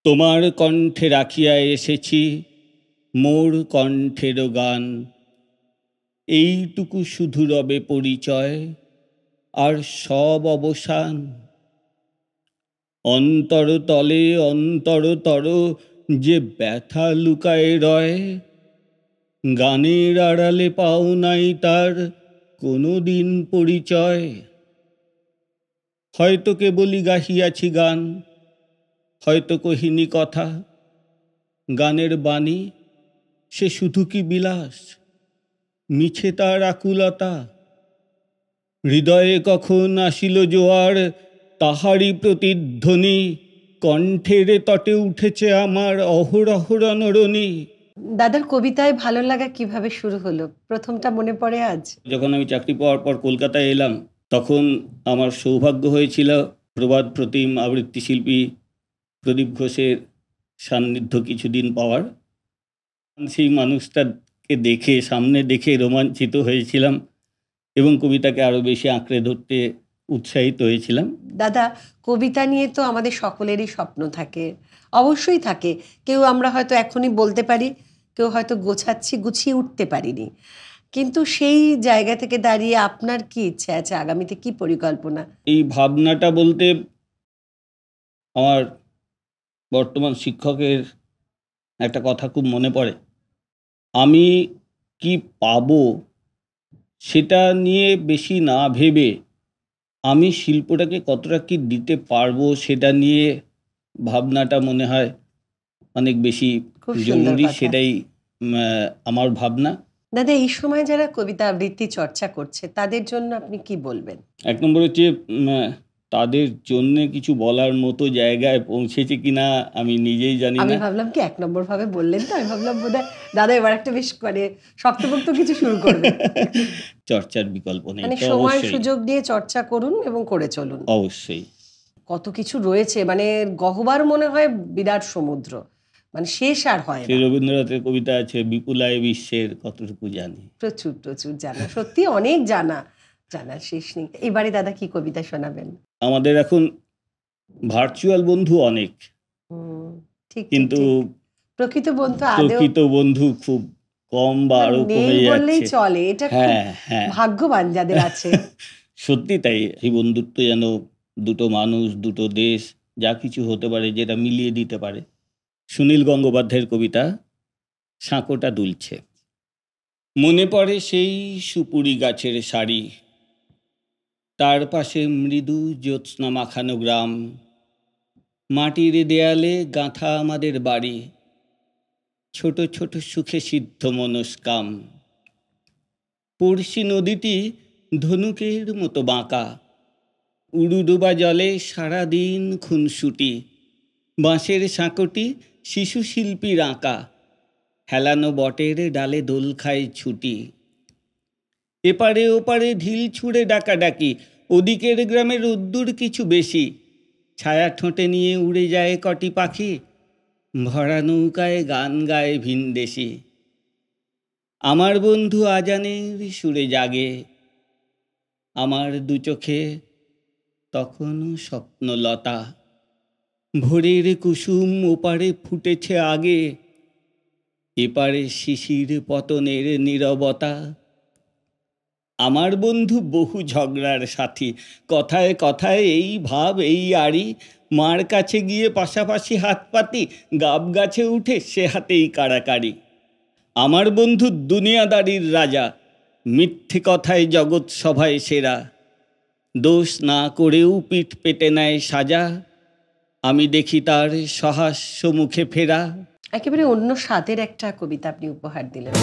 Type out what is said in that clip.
তোমার কণ্ঠে রাখিয়া এসেছি মোর কণ্ঠেরও গান, এইটুকু শুধু রবে পরিচয় আর সব অবসান। অন্তরতলে অন্তরতর যে ব্যথা লুকায়ে রয়, গানের আড়ালে পাও নাই তার কোনো দিন পরিচয়। হয়তো কেবলই গাহিয়াছি গান, হয়তো কহিনি কথা, গানের বাণী সে শুধু কি বিলাস, মিছে তার আকুলতা। হৃদয়ে কখন আসিল জোয়ার, তাহারই প্রতিধ্বনি, কণ্ঠের তটে উঠেছে আমার অহরহ রণরণী। দাদার কবিতায় ভালো লাগা কিভাবে শুরু হলো, প্রথমটা মনে পড়ে আজ? যখন আমি চাকরি পাওয়ার পর কলকাতায় এলাম, তখন আমার সৌভাগ্য হয়েছিল প্রবাদ প্রতিম আবৃত্তি শিল্পী প্রদীপ ঘোষের সান্নিধ্য কিছুদিন পাওয়ার। সেই মানুষটাকে দেখে, সামনে দেখে রোমাঞ্চিত হয়েছিলাম এবং কবিতাকে আরও বেশি আঁকড়ে ধরতে উৎসাহিত হয়েছিলাম। দাদা, কবিতা নিয়ে তো আমাদের সকলেরই স্বপ্ন থাকে, অবশ্যই থাকে। কেউ আমরা হয়তো এখনই বলতে পারি, কেউ হয়তো গুছিয়ে উঠতে পারিনি। কিন্তু সেই জায়গা থেকে দাঁড়িয়ে আপনার কি ইচ্ছা আছে, আগামীতে কি পরিকল্পনা? এই ভাবনাটা বলতে আমার বর্তমান শিক্ষকের একটা কথা খুব মনে পড়ে। আমি কি পাবো সেটা নিয়ে বেশি না ভেবে আমি শিল্পটাকে কতটা কি দিতে পারবো সেটা নিয়ে ভাবনাটা মনে হয় অনেক বেশি জরুরি। সেটাই আমার ভাবনা। দাদা, এই সময় যারা কবিতা আবৃত্তি চর্চা করছে তাদের জন্য আপনি কি বলবেন? এক নম্বর হচ্ছে তাদের জন্য কিছু বলার মতো জায়গায় পৌঁছেছে কিনা আমি নিজেই জানি না। আমি ভাবলাম কি এক নম্বর ভাবে বললেন তো, আমি ভাবলাম বোধহয় দাদা এবার একটা বেশ মানে শক্তপোক্ত কিছু শুরু করবে। চর্চার বিকল্প নেই, মানে সময় সুযোগ দিয়ে চর্চা করুন এবং করে চলুন। অবশ্যই। কত কিছু রয়েছে, মানে গহ্বর মনে হয় বিরাট সমুদ্র, মানে শেষ আর হয় না। রবীন্দ্রনাথের কবিতা আছে, বিপুলায় বিশ্বের কতটুকু জানি। প্রচুর প্রচুর জানা, সত্যি অনেক জানার শেষ নেই। এবারে দাদা কি কবিতা শোনাবেন? আমাদের এখন ভার্চুয়াল বন্ধু অনেক, কিন্তু প্রকৃত বন্ধু খুব কম বা আরো কমে যাচ্ছে চলে। এটা ভাগ্যবান যাদের আছে। সত্যি তাই। এই বন্ধুত্ব যেন দুটো মানুষ, দুটো দেশ, যা কিছু হতে পারে যেটা মিলিয়ে দিতে পারে। সুনীল গঙ্গোপাধ্যায়ের কবিতা সাঁকোটা দুলছে। মনে পড়ে সেই সুপুরি গাছের সারি, তার পাশে মৃদু জ্যোৎস্না মাখানো গ্রাম, মাটির দেয়ালে গাঁথা আমাদের বাড়ি, ছোট ছোট সুখে সিদ্ধ মনস্কাম। পড়শি নদীটি ধনুকের মতো বাঁকা, উড়ুডুবা জলে সারাদিন খুনসুটি, বাঁশের সাঁকোটি শিশু শিল্পীর আঁকা, হেলানো বটের ডালে দোল খায় ছুটি। এপারে ওপারে ঢিল ছুঁড়ে ডাকাডাকি, ওদিকের গ্রামে রোদ্দুর কিছু বেশি, ছায়া ঠোঁটে নিয়ে উড়ে যায় কটি পাখি, ভরা নৌকায় গান গায় ভিনদেশি। আমার বন্ধু আজানের সুরে জাগে, আমার দু চোখে তখনও স্বপ্নলতা, ভোরের কুসুম ওপারে ফুটেছে আগে, এপারে শিশির পতনের নীরবতা। আমার বন্ধু বহু ঝগড়ার সাথী, কথায় কথায় এই ভাব এই আড়ি, মার কাছে গিয়ে পাশাপাশি হাত পাতি, গাব গাছে উঠে সে হাতেই কাড়াকাড়ি। আমার বন্ধু দুনিয়াদারির রাজা, মিথ্যে কথায় জগৎ সভায় সেরা, দোষ না করেও পিঠ পেতে নেয় সাজা, আমি দেখি তার সহাস্য মুখে ফেরা। একেবারে অন্য স্বাদের একটা কবিতা আপনি উপহার দিলেন।